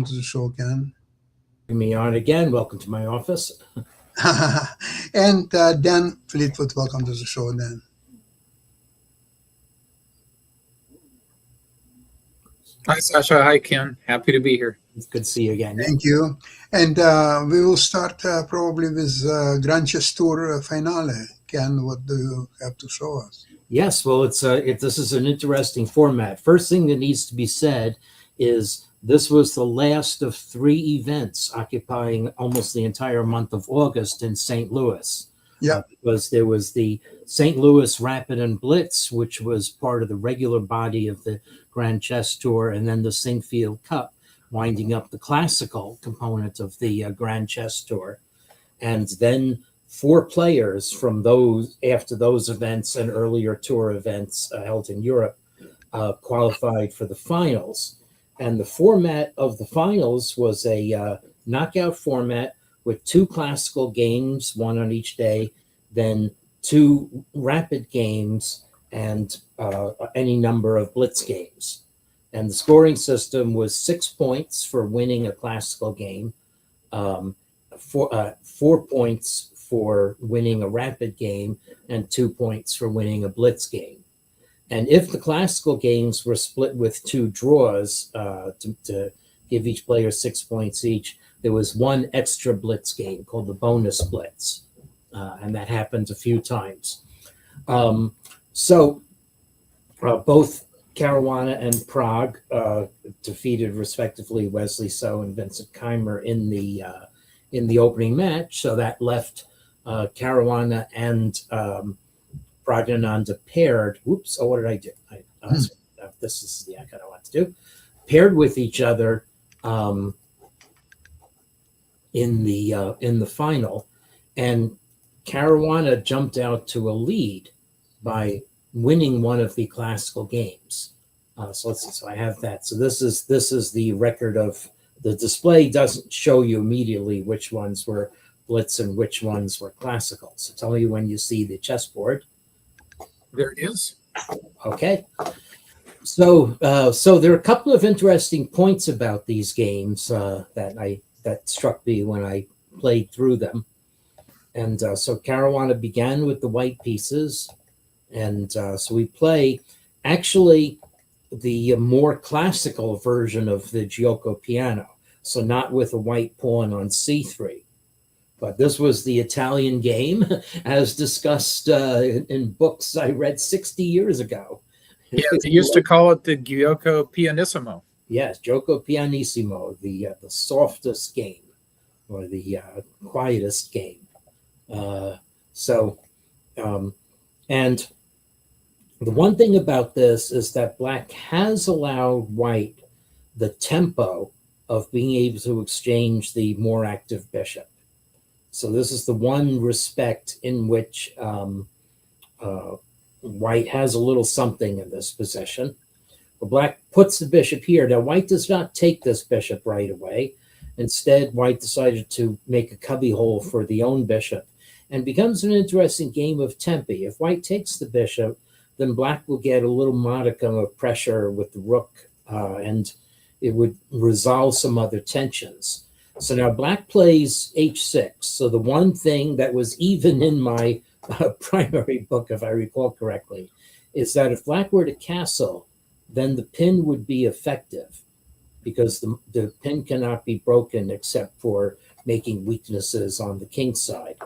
To the show, Ken. Me on again. Welcome to my office. And Dan Fleetwood, welcome to the show, Dan. Hi, Sasha. Hi, Ken. Happy to be here. It's good to see you again. Yeah. Thank you. And we will start probably with Grand Chess Tour finale. Ken, what do you have to show us? Yes. Well, this is an interesting format. First thing that needs to be said is this was the last of three events occupying almost the entire month of August in St. Louis. Yeah. Because there was the St. Louis Rapid and Blitz, which was part of the regular body of the Grand Chess Tour, and then the Sinquefield Cup, winding up the classical component of the Grand Chess Tour. And then four players from those after those events and earlier tour events held in Europe qualified for the finals. And the format of the finals was a knockout format with two classical games, one on each day, then two rapid games, and any number of blitz games. And the scoring system was 6 points for winning a classical game, 4 points for winning a rapid game, and 2 points for winning a blitz game. And if the classical games were split with two draws to give each player 6 points each, there was one extra blitz game called the bonus blitz. And that happened a few times. So both Caruana and Prague defeated respectively Wesley So and Vincent Keimer in the opening match. So that left Caruana and Praggnanandhaa paired. Whoops! Oh, what did I do? This is the icon I want to do. Paired with each other in the final, and Caruana jumped out to a lead by winning one of the classical games. So let's see. So I have that. So this is the record of the display. Doesn't show you immediately which ones were blitz and which ones were classical. So tell me when you see the chessboard. There it is. Okay. So there are a couple of interesting points about these games that struck me when I played through them. And so Caruana began with the white pieces. And so we play actually the more classical version of the Gioco Piano. So not with a white pawn on c3. But this was the Italian game, as discussed in books I read 60 years ago. Yeah, they used to call it the Gioco Pianissimo. Yes, Gioco Pianissimo, the softest game, or the quietest game. And the one thing about this is that Black has allowed White the tempo of being able to exchange the more active bishop. So this is the one respect in which White has a little something in this position. But Black puts the bishop here. Now, White does not take this bishop right away. Instead, White decided to make a cubbyhole for the own bishop, and becomes an interesting game of tempi. If White takes the bishop, then Black will get a little modicum of pressure with the rook, and it would resolve some other tensions. So now Black plays h6. So the one thing that was even in my primary book, if I recall correctly, is that if Black were to castle, then the pin would be effective, because the pin cannot be broken except for making weaknesses on the king side.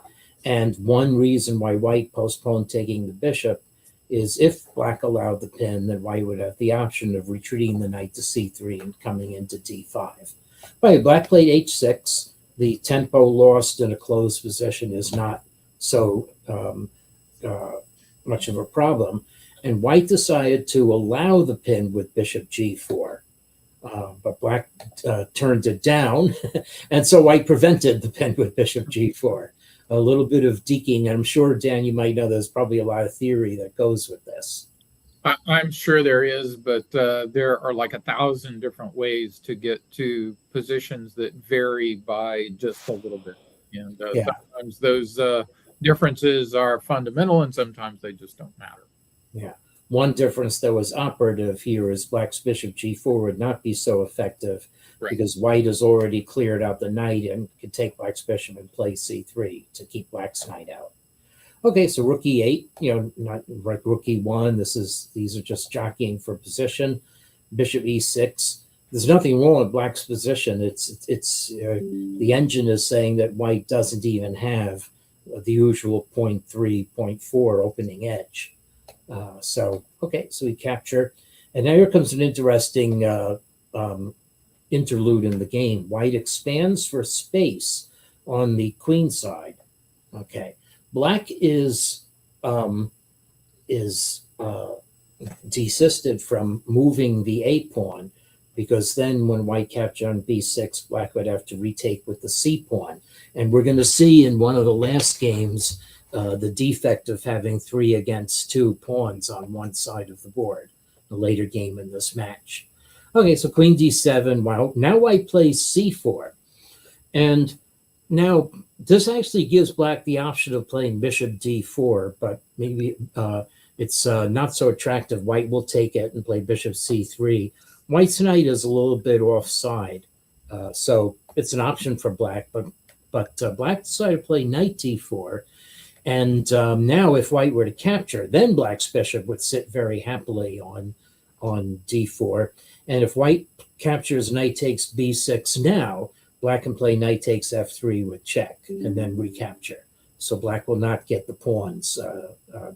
And one reason why White postponed taking the bishop is if Black allowed the pin, then White would have the option of retreating the knight to c3 and coming into d5. But Black played h6. The tempo lost in a closed position is not so much of a problem. And White decided to allow the pin with bishop g4. But Black turned it down. And so White prevented the pin with bishop g4. A little bit of deking. And I'm sure, Dan, you might know there's probably a lot of theory that goes with this. I'm sure there is, but there are like 1,000 different ways to get to positions that vary by just a little bit. And sometimes those differences are fundamental, and sometimes they just don't matter. Yeah. One difference that was operative here is Black's bishop g4 would not be so effective Right. because white has already cleared out the knight and can take black's bishop and play c3 to keep black's knight out. Okay, so rook e8, not like rook e1. These are just jockeying for position. Bishop e6. There's nothing wrong with black's position. It's the engine is saying that white doesn't even have the usual 0.3, 0.4 opening edge. So we capture. And now here comes an interesting interlude in the game. White expands for space on the queen side. Okay. Black is desisted from moving the a pawn, because then when white captured on b6, black would have to retake with the c pawn. And we're going to see in one of the last games the defect of having 3 against 2 pawns on one side of the board, the later game in this match. Okay, so queen d7. Well, now white plays c4. And now this actually gives black the option of playing bishop d4, but maybe it's not so attractive. White will take it and play bishop c3. White's knight is a little bit offside, so it's an option for black, but black decided to play knight d4. And now if white were to capture, then black's bishop would sit very happily on d4. And if white captures, knight takes b6 now, black can play knight takes f3 with check and then recapture. So black will not get the pawns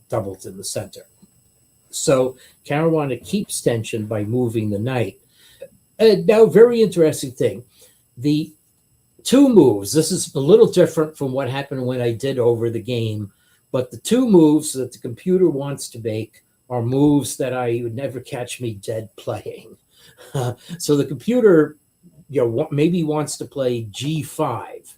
doubled in the center. So Caruana keeps tension by moving the knight. Now, very interesting thing. The 2 moves, this is a little different from what happened when I did over the game, but the 2 moves that the computer wants to make are moves that I would never catch me dead playing. So the computer maybe wants to play g5.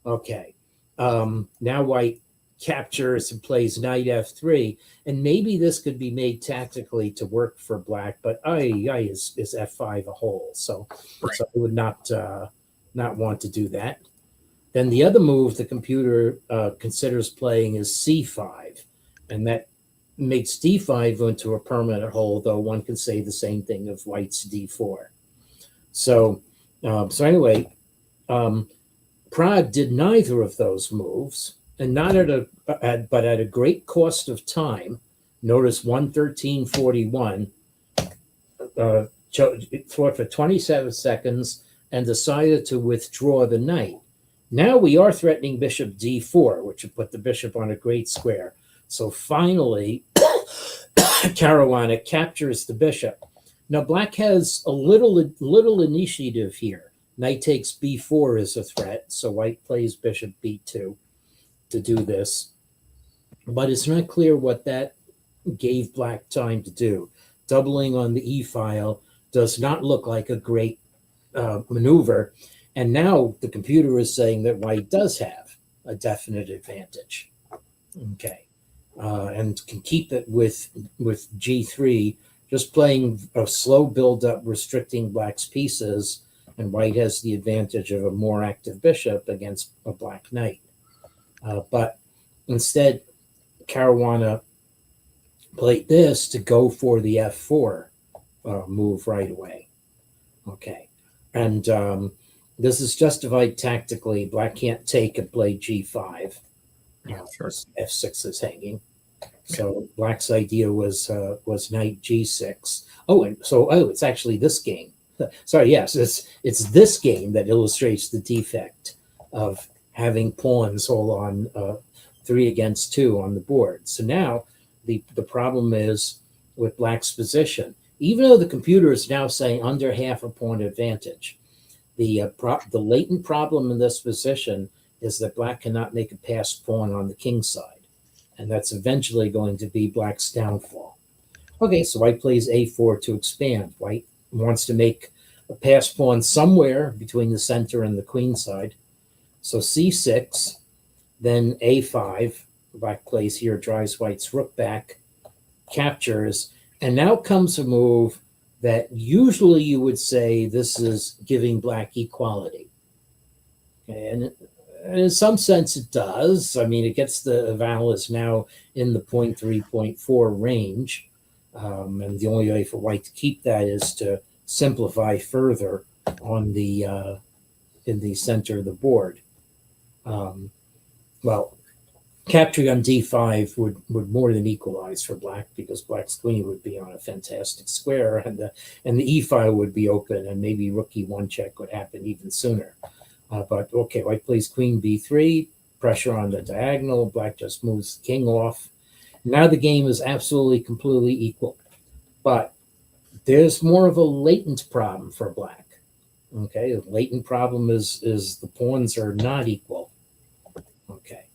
Okay. Now white captures and plays knight f3, and maybe this could be made tactically to work for black, but is f5 a hole, so I would not want to do that. Then the other move the computer considers playing is c5, and that makes d5 into a permanent hole, though one can say the same thing of white's d4. So anyway, Prague did neither of those moves, and not but at a great cost of time. Notice 1:13:41. Fought for 27 seconds and decided to withdraw the knight. Now we are threatening bishop d4, which would put the bishop on a great square. So finally, Caruana captures the bishop. Now black has a little initiative here. Knight takes b4 is a threat, so white plays bishop b2 to do this. But it's not clear what that gave black time to do. Doubling on the e file does not look like a great maneuver. And now the computer is saying that white does have a definite advantage. Okay. And can keep it with g3, just playing a slow build-up, restricting black's pieces, and white has the advantage of a more active bishop against a black knight. But instead, Caruana played this to go for the f4 move right away. Okay. And this is justified tactically. Black can't take and play g5. Sure. F6 is hanging. So black's idea was knight g6. It's actually this game. Sorry, yes, it's this game that illustrates the defect of having pawns all on 3 against 2 on the board. So now the problem is with black's position. Even though the computer is now saying under half a pawn advantage, the latent problem in this position is that black cannot make a passed pawn on the king side, and that's eventually going to be black's downfall. Okay, so white plays a4 to expand. White wants to make a passed pawn somewhere between the center and the queen side. So c6, then a5. Black plays here, drives white's rook back, captures, and now comes a move that usually you would say this is giving black equality. Okay, and in some sense it does. I mean, it gets the val is now in the 0.3, 0.4 range. And the only way for white to keep that is to simplify further on the in the center of the board. Well, capturing on d5 would more than equalize for black, because black's queen would be on a fantastic square, and the e file would be open, and maybe rook e1 check would happen even sooner. But okay, white plays queen b3, pressure on the diagonal. Black just moves the king off. Now the game is absolutely completely equal, but there's more of a latent problem for black. Okay, the latent problem is the pawns are not equal. Okay.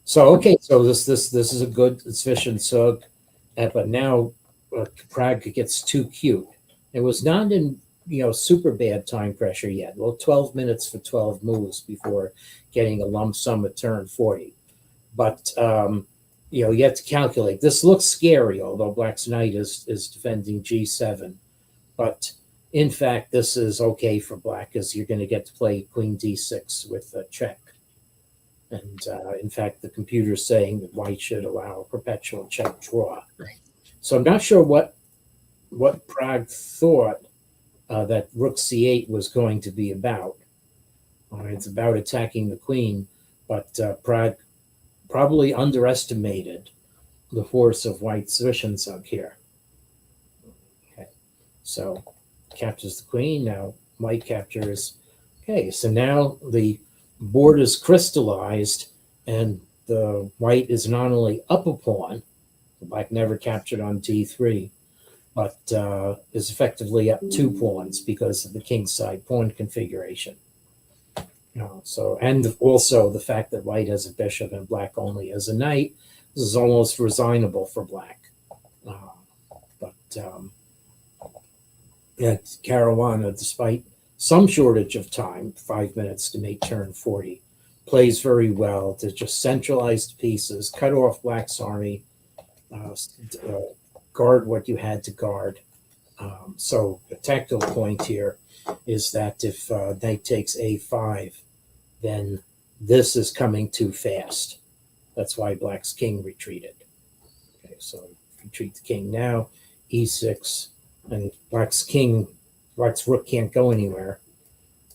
So this is a good sufficient sug, but now Prague gets too cute. It was not in super bad time pressure yet. Well, 12 minutes for 12 moves before getting a lump sum at turn 40. But you have to calculate. This looks scary, although black's knight is defending g7. But in fact, this is okay for black, as you're going to get to play queen d6 with a check. And in fact, the computer's saying that white should allow a perpetual check draw. Right. So I'm not sure what Prague thought that rook c8 was going to be about. It's about attacking the queen, but Prague probably underestimated the force of white's Zwischenzug here. Okay, so captures the queen. Now white captures. Okay, so now the board is crystallized, and the white is not only up a pawn, the black never captured on d3, but is effectively up 2 pawns because of the kingside pawn configuration. So, and also the fact that white has a bishop and black only has a knight, this is almost resignable for black. But Caruana, despite some shortage of time, 5 minutes to make turn 40, plays very well to just centralize the pieces, cut off black's army, guard what you had to guard. So the tactical point here is that if knight takes a5, then this is coming too fast. That's why black's king retreated. Okay, so retreat the king now, e6, and black's rook can't go anywhere.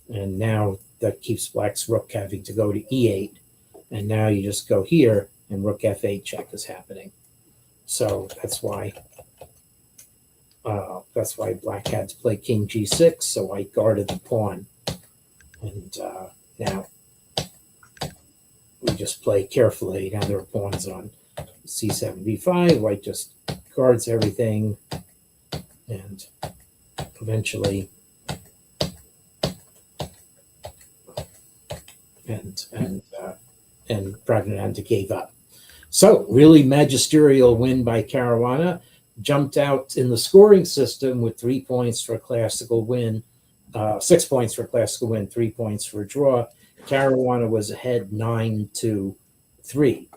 And now that keeps black's rook having to go to e8. And now you just go here, and rook f8 check is happening. So that's why black had to play king g6, so white guarded the pawn. And now we just play carefully. Now there are pawns on c7, b5. White just guards everything, and eventually and Praggnanandhaa gave up. So really magisterial win by Caruana. Jumped out in the scoring system with 3 points for a classical win, 6 points for a classical win, 3 points for a draw. Caruana was ahead 9-3,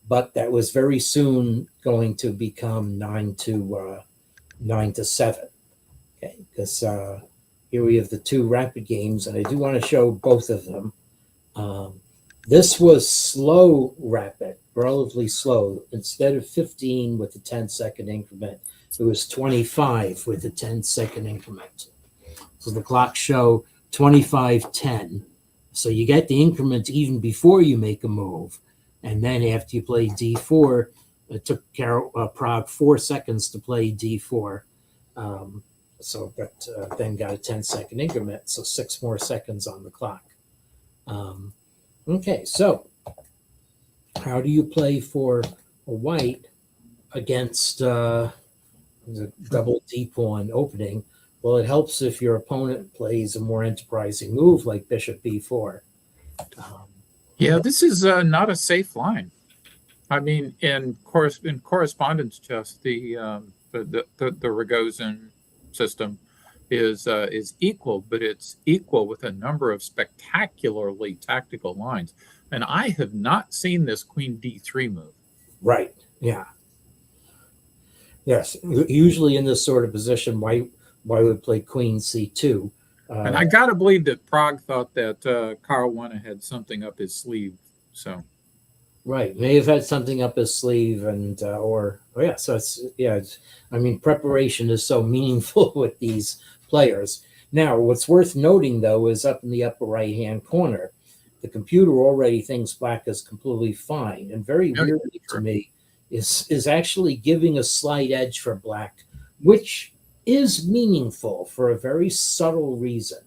but that was very soon going to become 9-7. Okay, because here we have the 2 rapid games, and I do want to show both of them. This was slow rapid, relatively slow. Instead of 15 with a 10-second increment, it was 25 with a 10-second increment. So the clocks show 25-10. So you get the increment even before you make a move. And then after you play d4, it took Prague 4 seconds to play d4. Then got a 10-second increment, so 6 more seconds on the clock. Okay, so how do you play for a white against the double D pawn opening? Well, it helps if your opponent plays a more enterprising move like bishop b4. Yeah, this is not a safe line. I mean, in correspondence chess, the Rogozin system is equal, but it's equal with a number of spectacularly tactical lines. And I have not seen this queen d3 move. Right. Yeah. Yes. Usually in this sort of position, white would play queen c2. And I got to believe that Prague thought that Caruana had something up his sleeve. So. Right. May have had something up his sleeve, and so it's I mean, preparation is so meaningful with these players. Now, what's worth noting, though, is up in the upper right-hand corner, the computer already thinks black is completely fine, and very Yeah, weirdly to sure. me is actually giving a slight edge for black, which is meaningful for a very subtle reason.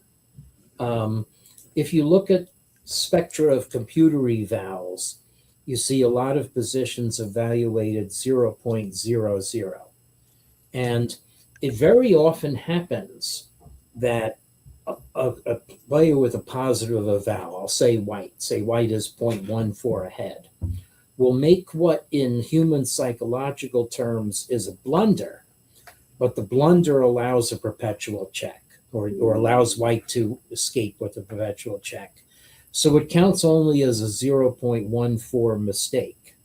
If you look at spectra of computer evals, you see a lot of positions evaluated 0.00. And it very often happens that a player with a positive eval, I'll say white is 0.14 ahead, will make what in human psychological terms is a blunder, but the blunder allows a perpetual check or allows white to escape with a perpetual check. So it counts only as a 0.14 mistake.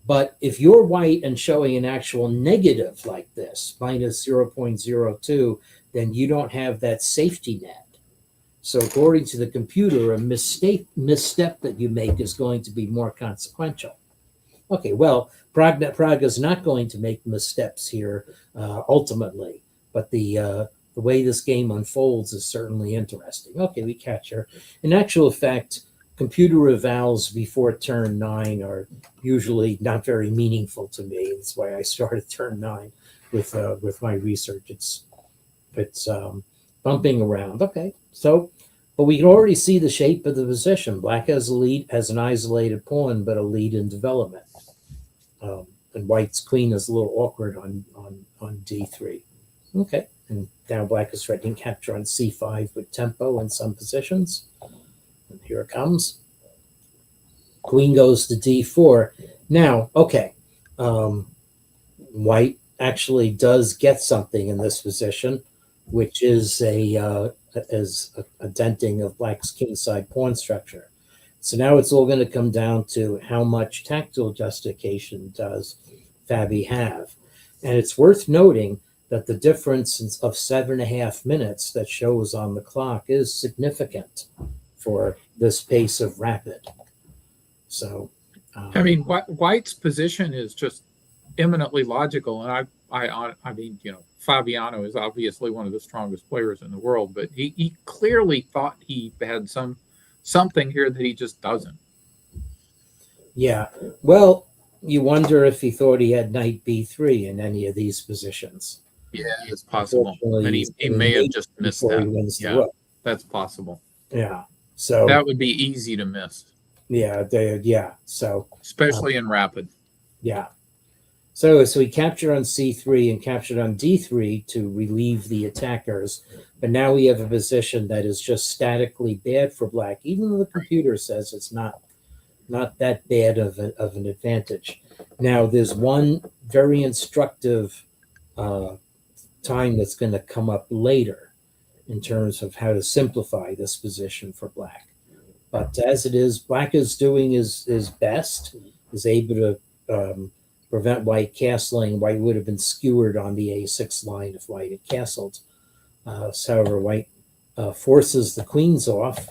But if you're white and showing an actual negative like this, minus 0.02, then you don't have that safety net. So according to the computer, a misstep that you make is going to be more consequential. Okay, well, Praga is not going to make missteps here ultimately, but the way this game unfolds is certainly interesting. Okay, we catch her. In actual fact, computer evals before turn 9 are usually not very meaningful to me. That's why I started turn 9 with my research. It's bumping around. Okay, so, but we can already see the shape of the position. Black has a lead, has an isolated pawn, but a lead in development. And white's queen is a little awkward on d3. Okay, and now black is threatening capture on c5 with tempo in some positions. And here it comes. Queen goes to d4. Now, okay, white actually does get something in this position, which is a denting of black's kingside pawn structure. So now it's all going to come down to how much tactile justification does Fabi have. And it's worth noting that the difference of 7.5 minutes that shows on the clock is significant for this pace of rapid. So, I mean, White's position is just eminently logical, and I mean, you know, Fabiano is obviously one of the strongest players in the world, but he clearly thought he had something here that he just doesn't. Yeah, well, you wonder if he thought he had knight b3 in any of these positions. Yeah, it's possible. And he may have just missed that. Yeah, that's possible. Yeah, so that would be easy to miss. Yeah, so especially in rapid. Yeah. So he captured on c3 and captured on d3 to relieve the attackers. But now we have a position that is just statically bad for black, even though the computer says it's not that bad of an advantage. Now, there's one very instructive time that's going to come up later in terms of how to simplify this position for black. But as it is, black is doing his best, is able to prevent white castling. White would have been skewered on the a6 line if white had castled. However, white forces the queens off.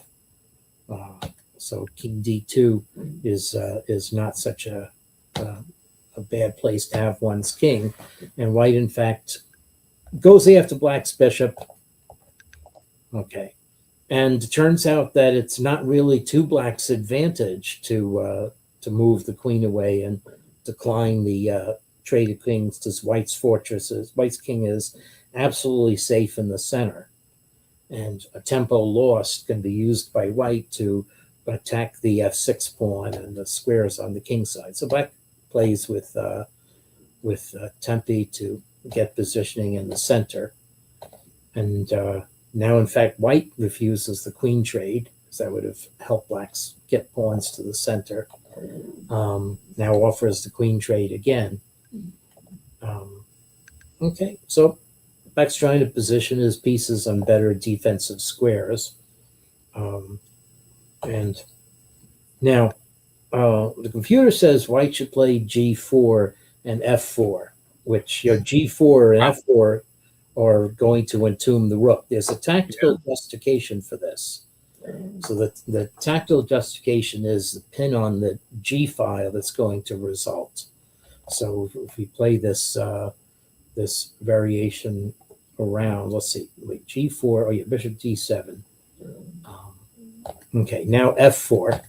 So king d2 is not such a bad place to have one's king. And white, in fact, goes after black's bishop. Okay. And it turns out that it's not really to black's advantage to move the queen away and decline the trade of kings to white's fortresses. White's king is absolutely safe in the center. And a tempo lost can be used by white to attack the f6 pawn and the squares on the king side. So black plays with tempi to get positioning in the center. And now, in fact, white refuses the queen trade, because that would have helped blacks get pawns to the center. Now offers the queen trade again. Okay, so black's trying to position his pieces on better defensive squares. And now the computer says white should play g4 and f4, which g4 and f4 are going to entomb the rook. There's a tactical justification for this. So the tactical justification is the pin on the G file that's going to result. So if we play this this variation around. Let's see. Wait, G4. Oh yeah, Bishop D7. Okay, now F4,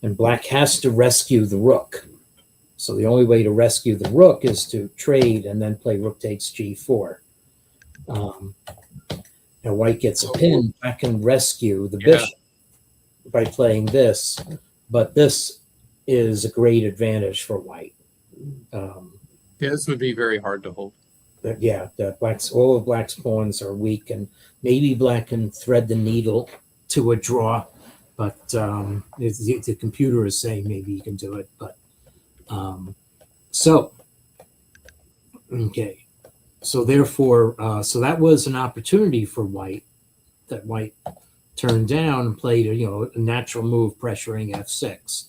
and black has to rescue the rook. So the only way to rescue the rook is to trade and then play rook takes G4. Now white gets a pin. Black can rescue the bishop by playing this, but this is a great advantage for white. This would be very hard to hold. Yeah, all of black's pawns are weak, and maybe black can thread the needle to a draw, but the computer is saying maybe you can do it. But so therefore, so that was an opportunity for white that white turned down and played a natural move, pressuring F6.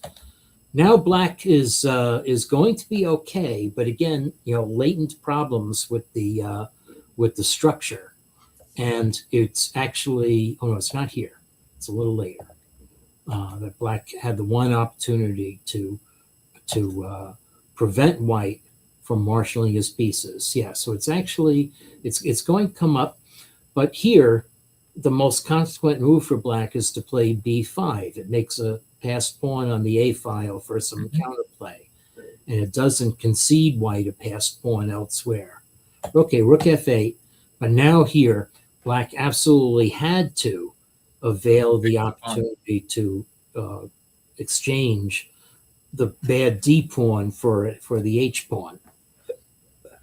Now black is going to be okay, but again, latent problems with the structure, and it's actually it's not here. It's a little later. That black had the one opportunity to prevent white from marshaling his pieces. Yeah, so it's actually it's going to come up, but here the most consequent move for black is to play B5. It makes a passed pawn on the A file for some counterplay, and it doesn't concede white a passed pawn elsewhere. Okay, rook F8, but now here black absolutely had to avail the opportunity to exchange the bad D pawn for the H pawn,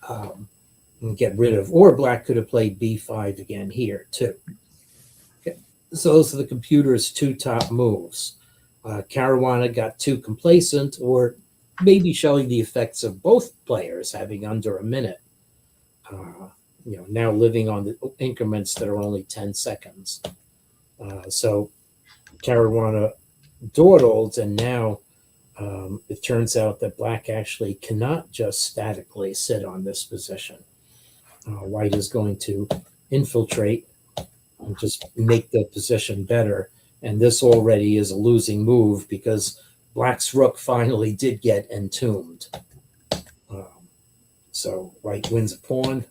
and get rid of, or black could have played B5 again here too. Okay. So those are the computer's two top moves. Caruana got too complacent, or maybe showing the effects of both players having under a minute. Now living on the increments that are only 10 seconds. So Caruana dawdled, and now it turns out that black actually cannot just statically sit on this position. White is going to infiltrate and just make the position better. And this already is a losing move because black's rook finally did get entombed. So white wins a pawn.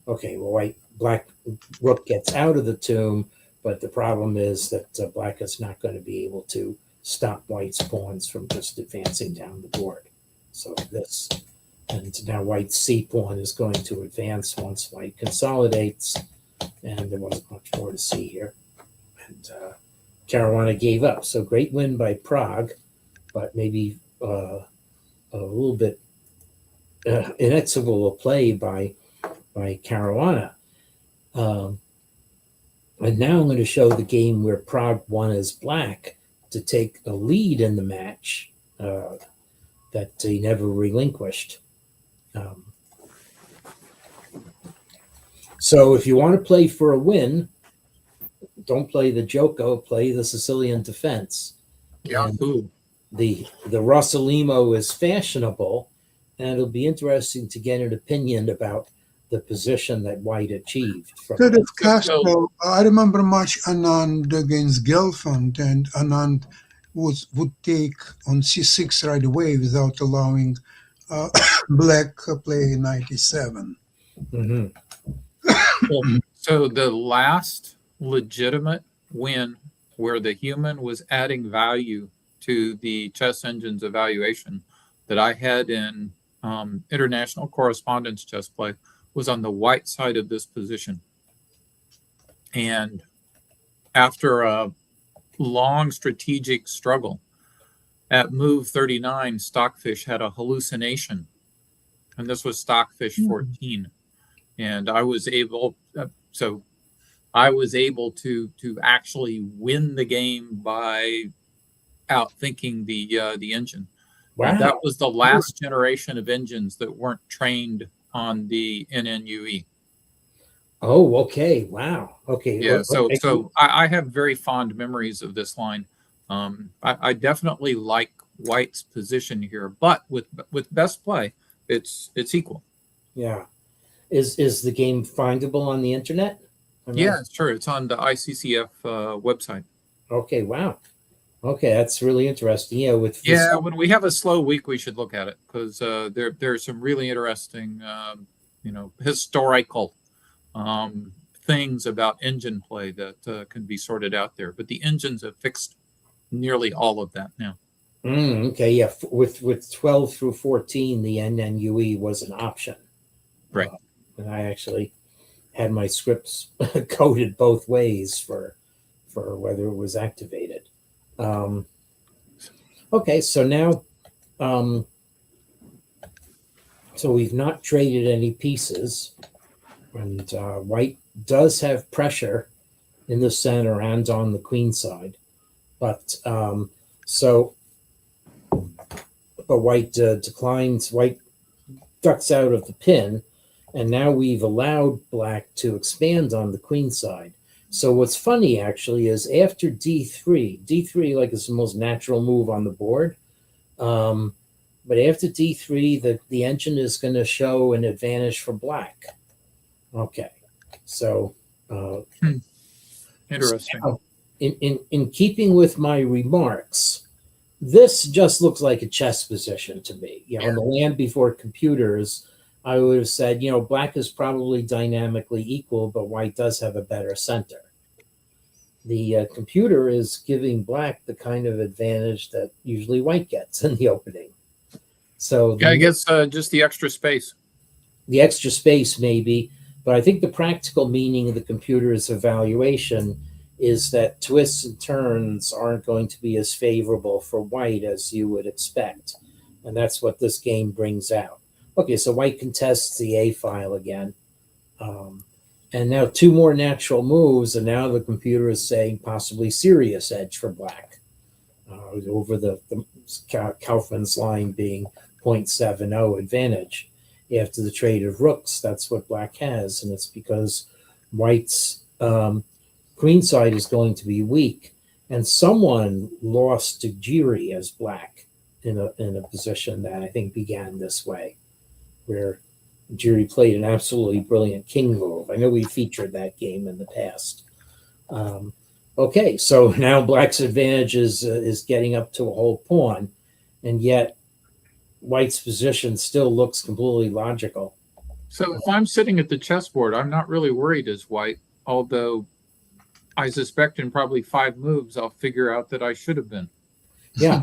Okay, well, black rook gets out of the tomb, but the problem is that black is not going to be able to stop white's pawns from just advancing down the board. So this, and now white's C pawn is going to advance once white consolidates, and there wasn't much more to see here. And Caruana gave up. So great win by Prague, but maybe a little bit inexorable play by Caruana. And now I'm going to show the game where Prague won as black to take a lead in the match that he never relinquished. So if you want to play for a win, don't play the Joko, play the Sicilian defense. Yahoo! The Rossolimo is fashionable, and it'll be interesting to get an opinion about the position that white achieved. Instead of Castro, I remember match Anand against Gelfand, and Anand would take on C6 right away without allowing black play knight E7. Mm-hmm. So the last legitimate win where the human was adding value to the chess engine's evaluation that I had in international correspondence chess play was on the white side of this position. And after a long strategic struggle at move 39, Stockfish had a hallucination, and this was Stockfish 14. And I was able to actually win the game by outthinking the engine. Wow. And that was the last generation of engines that weren't trained on the NNUE. Oh, okay. Wow. Okay. Yeah. So I have very fond memories of this line. I definitely like white's position here, but with best play, it's equal. Yeah. Is the game findable on the internet? Yeah, sure. It's on the ICCF website. Okay. Wow. Okay, that's really interesting. Yeah, when we have a slow week, we should look at it because there's some really interesting, historical things about engine play that can be sorted out there. But the engines have fixed nearly all of that now. Okay, yeah. With 12 through 14, the NNUE was an option. Right. And I actually had my scripts coded both ways for whether it was activated. Okay, so now, so we've not traded any pieces, and white does have pressure in the center and on the queen side, but but white declines. White ducks out of the pin, and now we've allowed black to expand on the queen side. So what's funny actually is after d3 like is the most natural move on the board, but after d3 the engine is going to show an advantage for black. Okay, so Interesting. so in keeping with my remarks, this just looks like a chess position to me. In the land before computers, I would have said, black is probably dynamically equal, but white does have a better center. The computer is giving black the kind of advantage that usually white gets in the opening. So I guess just the extra space. The extra space maybe, but I think the practical meaning of the computer's evaluation is that twists and turns aren't going to be as favorable for white as you would expect. And that's what this game brings out. Okay, so white contests the A file again. And now two more natural moves, and now the computer is saying possibly serious edge for black over the Kaufman's line being 0.70 advantage. After the trade of rooks, that's what black has, and it's because white's queen side is going to be weak, and someone lost to Jiri as black in a position that I think began this way, where Jiri played an absolutely brilliant king move. I know we featured that game in the past. Okay, so now black's advantage is getting up to a whole pawn, and yet white's position still looks completely logical. So if I'm sitting at the chessboard, I'm not really worried as white, although I suspect in probably 5 moves, I'll figure out that I should have been. Yeah,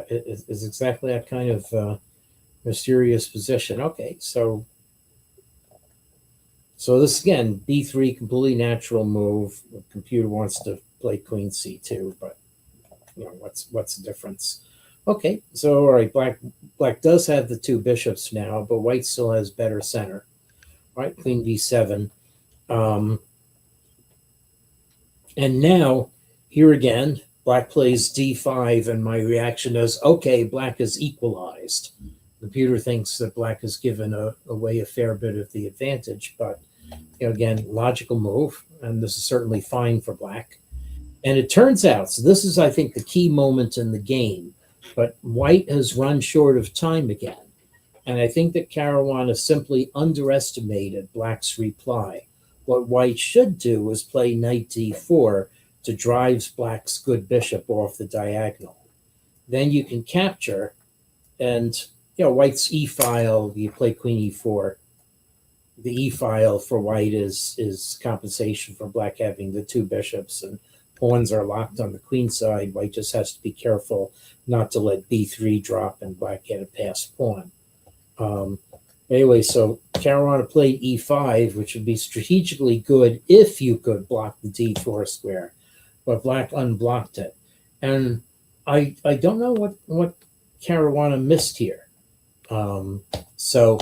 it's exactly that kind of mysterious position. Okay, so this again, b3, completely natural move. The computer wants to play queen c2, but what's the difference? Okay, so all right, black does have the 2 bishops now, but white still has better center. All right, queen b7. And now, here again, black plays d5, and my reaction is, okay, black is equalized. The computer thinks that black has given away a fair bit of the advantage, but again, logical move, and this is certainly fine for black. And it turns out, so this is, I think, the key moment in the game, but white has run short of time again. And I think that Caruana simply underestimated black's reply. What white should do is play knight d4 to drive black's good bishop off the diagonal. Then you can capture, and white's e-file, you play queen e4. The e-file for white is compensation for black having the 2 bishops, and pawns are locked on the queen side. White just has to be careful not to let b3 drop and black get a passed pawn. Anyway, so Caruana played e5, which would be strategically good if you could block the d4 square, but black unblocked it. And I don't know what Caruana missed here. So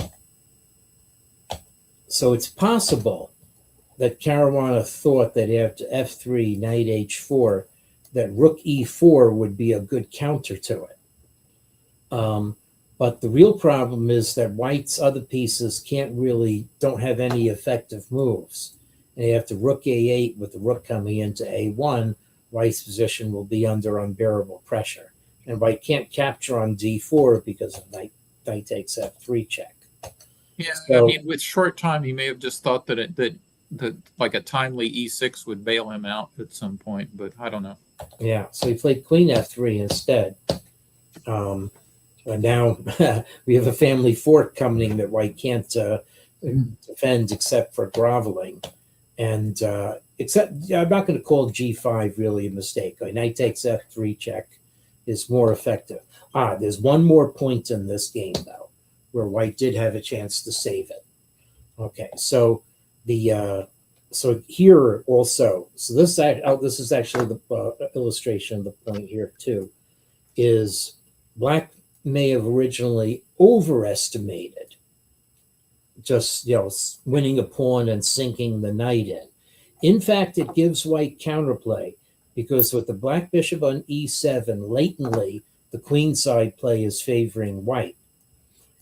it's possible that Caruana thought that after f3, knight h4, that rook e4 would be a good counter to it. But the real problem is that white's other pieces don't have any effective moves. And after rook a8 with the rook coming into a1, white's position will be under unbearable pressure. And white can't capture on d4 because of knight takes f3 check. Yeah, So, I mean, with short time, he may have just thought that like a timely e6 would bail him out at some point, but I don't know. yeah, so he played queen f3 instead. And now we have a family fork coming that white can't defend except for groveling. And except I'm not going to call G5 really a mistake. Knight takes F3 check is more effective. There's one more point in this game though, where White did have a chance to save it. Okay, so the so here also, so this is actually the illustration of the point here too, is Black may have originally overestimated just winning a pawn and sinking the knight in. In fact, it gives White counterplay because with the Black bishop on E7, latently the queenside play is favoring White,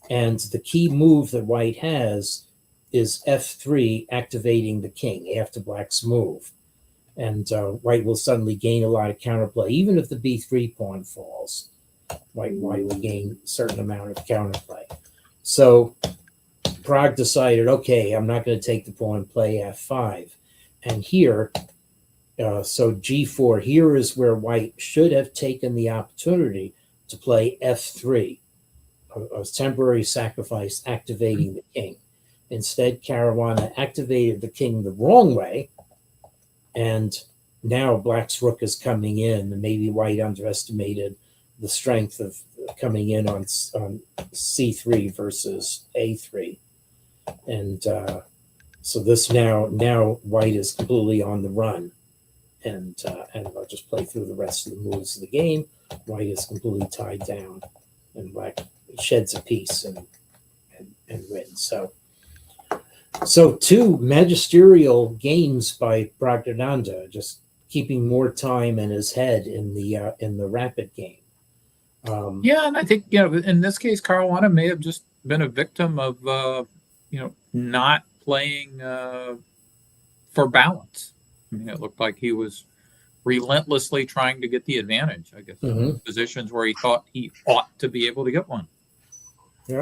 and the key move that White has is F3, activating the king after Black's move. And White will suddenly gain a lot of counterplay. Even if the B3 pawn falls, White will gain a certain amount of counterplay. So Pragg decided, okay, I'm not going to take the pawn, play F5. And here, so G4, here is where White should have taken the opportunity to play F3, a temporary sacrifice activating the king. Instead, Caruana activated the king the wrong way, and now Black's rook is coming in, and maybe White underestimated the strength of coming in on C3 versus A3. And so this now White is completely on the run, and I'll just play through the rest of the moves of the game. White is completely tied down, and Black sheds a piece and wins. So two magisterial games by Praggnanandhaa, just keeping more time in his head in the rapid game. Yeah, and I think in this case, Caruana may have just been a victim of not playing for balance. I mean, it looked like he was relentlessly trying to get the advantage, I guess, in positions where he thought he ought to be able to get one. Yeah.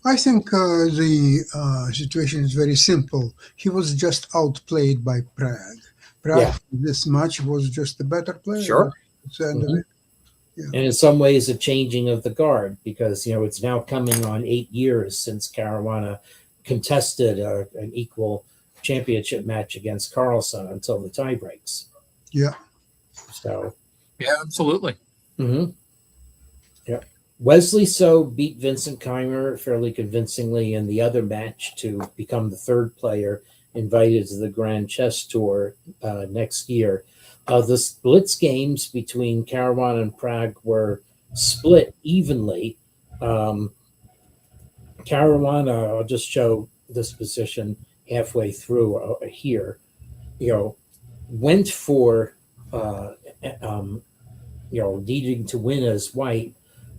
I think the situation is very simple. He was just outplayed by Pragg. Pragg, this much, was just a better player. Sure. And in some ways, a changing of the guard, because it's now coming on 8 years since Caruana contested an equal championship match against Carlsen until the tie breaks. Yeah. So. Yeah, absolutely. Mm-hmm. Yeah. Wesley So beat Vincent Keimer fairly convincingly in the other match to become the third player invited to the Grand Chess Tour next year. The splits games between Caruana and Pragg were split evenly. Caruana, I'll just show this position halfway through here, went for, needing to win as White,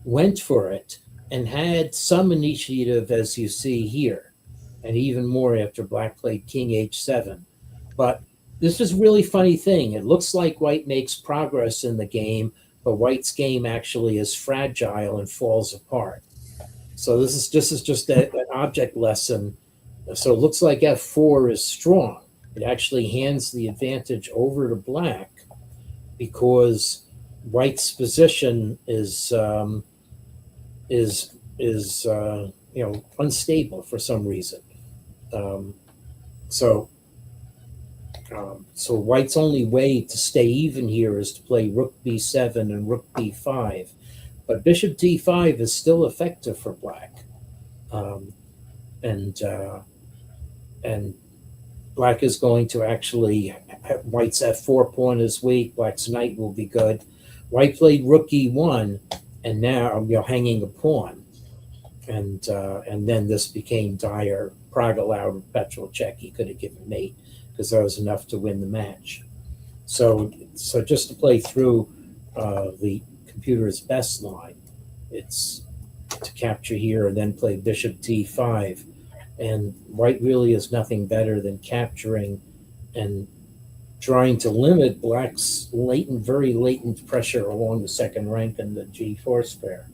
went for it and had some initiative, as you see here, and even more after Black played King H7. But this is a really funny thing. It looks like White makes progress in the game, but White's game actually is fragile and falls apart. So this is just an object lesson. So it looks like F4 is strong. It actually hands the advantage over to Black because White's position is unstable for some reason. So White's only way to stay even here is to play Rook B7 and Rook B5, but Bishop D5 is still effective for Black, and Black is going to actually White's F4 pawn is weak. Black's knight will be good. White played Rook E1, and now hanging a pawn, and then this became dire. Pragg allowed a perpetual check. He could have given mate because that was enough to win the match. So just to play through the computer's best line, it's to capture here and then play Bishop D5, and White really is nothing better than capturing and trying to limit Black's very latent pressure along the second rank in the G4 square.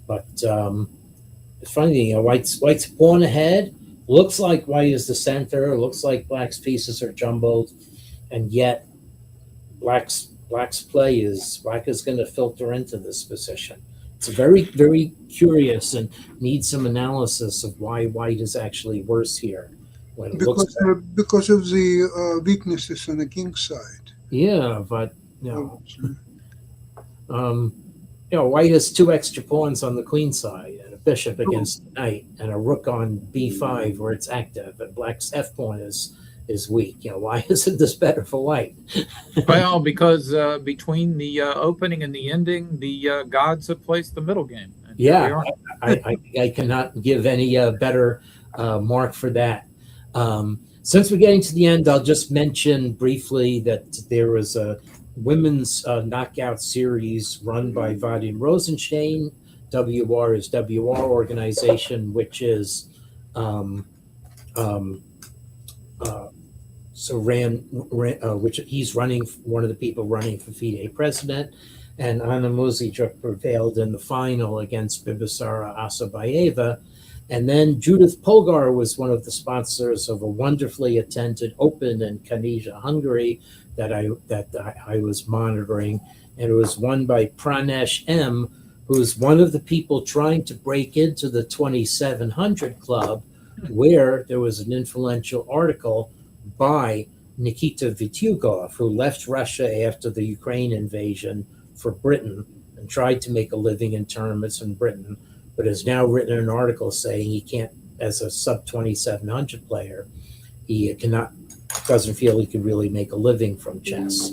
But it's funny, White's pawn ahead. Looks like White is the center. Looks like Black's pieces are jumbled, and yet Black's play is Black is going to filter into this position. It's very, very curious and needs some analysis of why White is actually worse here. when it looks Because of the weaknesses on the king's side. yeah, but um, white has two extra pawns on the queen side, and a bishop against the knight, and a rook on b5 where it's active, and black's f pawn is weak. Why isn't this better for white? Well, because between the opening and the ending, the gods have placed the middle game. And Yeah, I cannot give any better mark for that. Since we're getting to the end, I'll just mention briefly that there was a women's knockout series run by Vadim Rosenstein. WR is WR organization, which is which he's running, one of the people running for FIDE president, and Anna Muzichuk prevailed in the final against Bibisara Asabayeva. And then Judith Polgar was one of the sponsors of a wonderfully attended Open in Kanizsa, Hungary, that I was monitoring, and it was won by Pranesh M., who's one of the people trying to break into the 2700 club, where there was an influential article by Nikita Vityugov, who left Russia after the Ukraine invasion for Britain and tried to make a living in tournaments in Britain, but has now written an article saying he can't, as a sub 2700 player, he doesn't feel he could really make a living from chess.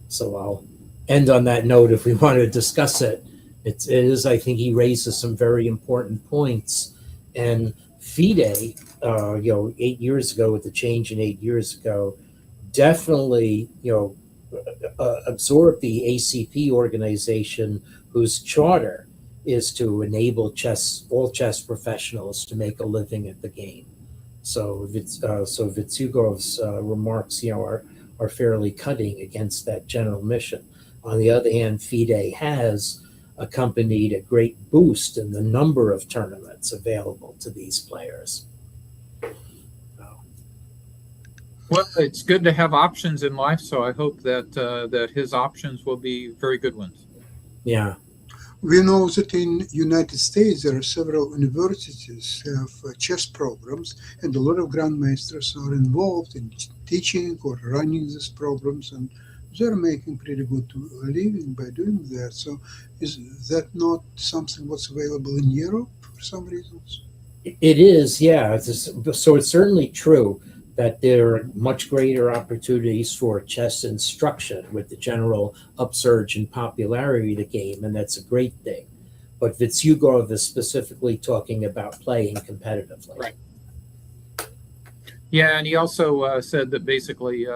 So I'll end on that note if we want to discuss it. It is, I think he raises some very important points. And FIDE, 8 years ago, with the change in 8 years ago, definitely, absorbed the ACP organization, whose charter is to enable all chess professionals to make a living at the game. So Vitsugov's remarks, are fairly cutting against that general mission. On the other hand, FIDE has accompanied a great boost in the number of tournaments available to these players. Well, it's good to have options in life, so I hope that his options will be very good ones. Yeah. We know that in United States there are several universities have chess programs, and a lot of grandmasters are involved in teaching or running these programs, and they're making pretty good living by doing that. So is that not something what's available in Europe for some reasons? It is, yeah. So it's certainly true that there are much greater opportunities for chess instruction with the general upsurge in popularity of the game, and that's a great thing. But Vitsugov is specifically talking about playing competitively. Right. Yeah, and he also said that basically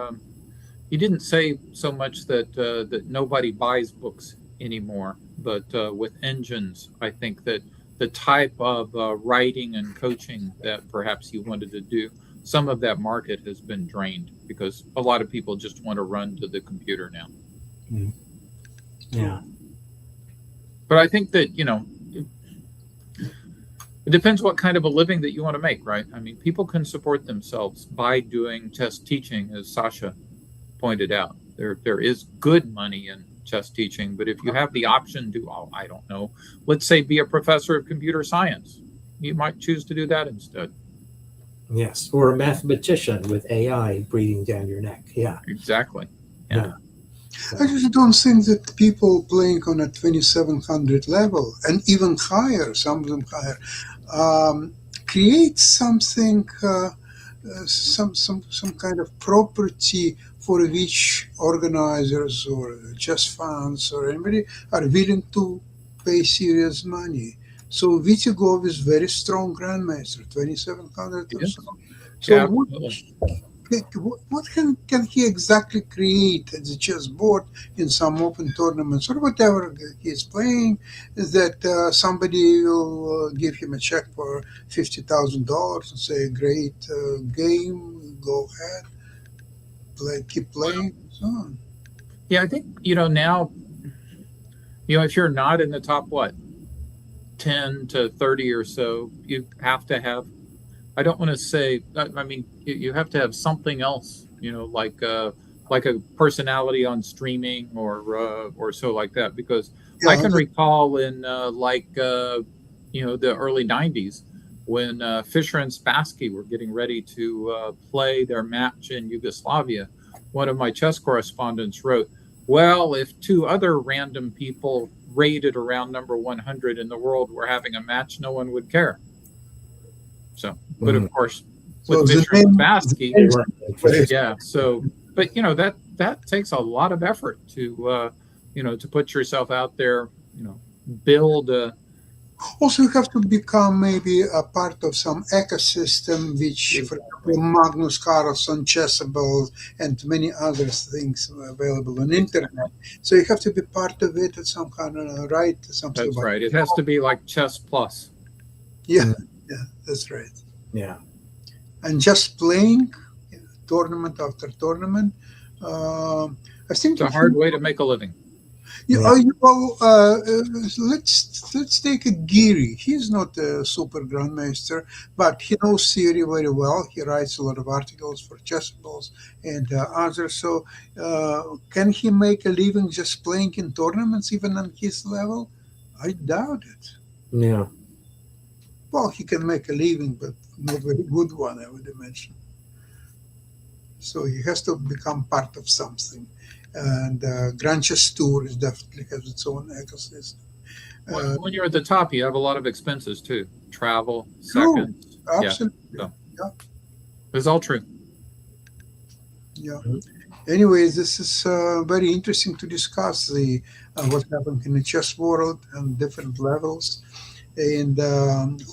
he didn't say so much that nobody buys books anymore, but with engines, I think that the type of writing and coaching that perhaps he wanted to do, some of that market has been drained because a lot of people just want to run to the computer now. Mm. Yeah. But I think that, it depends what kind of a living that you want to make, right? I mean, people can support themselves by doing chess teaching, as Sasha pointed out. There is good money in chess teaching, but if you have the option to, I don't know, let's say be a professor of computer science, you might choose to do that instead. Yes, or a mathematician with AI breathing down your neck. Yeah, exactly. Yeah. I just don't think that people playing on a 2700 level and even higher, some of them higher, create something, some kind of property for which organizers or chess fans or anybody are willing to pay serious money. So Vityugov is very strong grandmaster, 2700 or so. So Yeah, what can he exactly create at the chessboard in some open tournaments or whatever he's playing that somebody will give him a check for $50,000 and say, great game, go ahead, keep playing, and so on. Yeah, I think, now, if you're not in the top, 10 to 30 or so, you have to have, I don't want to say, I mean, you have to have something else, like a personality on streaming or so like that, because I can recall in the early 90s, when Fischer and Spassky were getting ready to play their match in Yugoslavia, one of my chess correspondents wrote, well, if two other random people rated around number 100 in the world were having a match, no one would care. So, but of course, So with the Fischer and name- Spassky, They weren't- yeah. So, but you know, that takes a lot of effort to to put yourself out there, build a. Also, you have to become maybe a part of some ecosystem, which, for example, Magnus Carlsen, Chessable, and many other things available on internet. So you have to be part of it at some kind of right. Something That's about right. It has to be like Chess Plus. Yeah, that's right. Yeah. And just playing tournament after tournament. I think It's a hard way to make a living. Let's take a Geary. He's not a super grandmaster, but he knows theory very well. He writes a lot of articles for Chessables and others. So, can he make a living just playing in tournaments, even on his level? I doubt it. Yeah. Well, he can make a living, but not a very good one, I would imagine. So he has to become part of something. And Grand Chess Tour is definitely has its own ecosystem. When you're at the top, you have a lot of expenses too. Travel, True. seconds. Absolutely. It's all true. Yeah. Anyways, this is very interesting to discuss the what happened in the chess world and different levels, and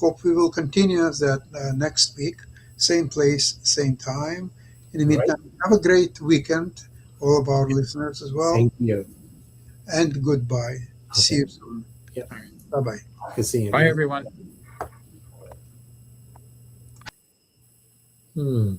hope we will continue that next week, same place, same time. In the meantime, have a great weekend, all of our listeners as well, Thank you. and goodbye. See you soon. Yep. Bye bye. Good seeing you. Bye, everyone. Hmm.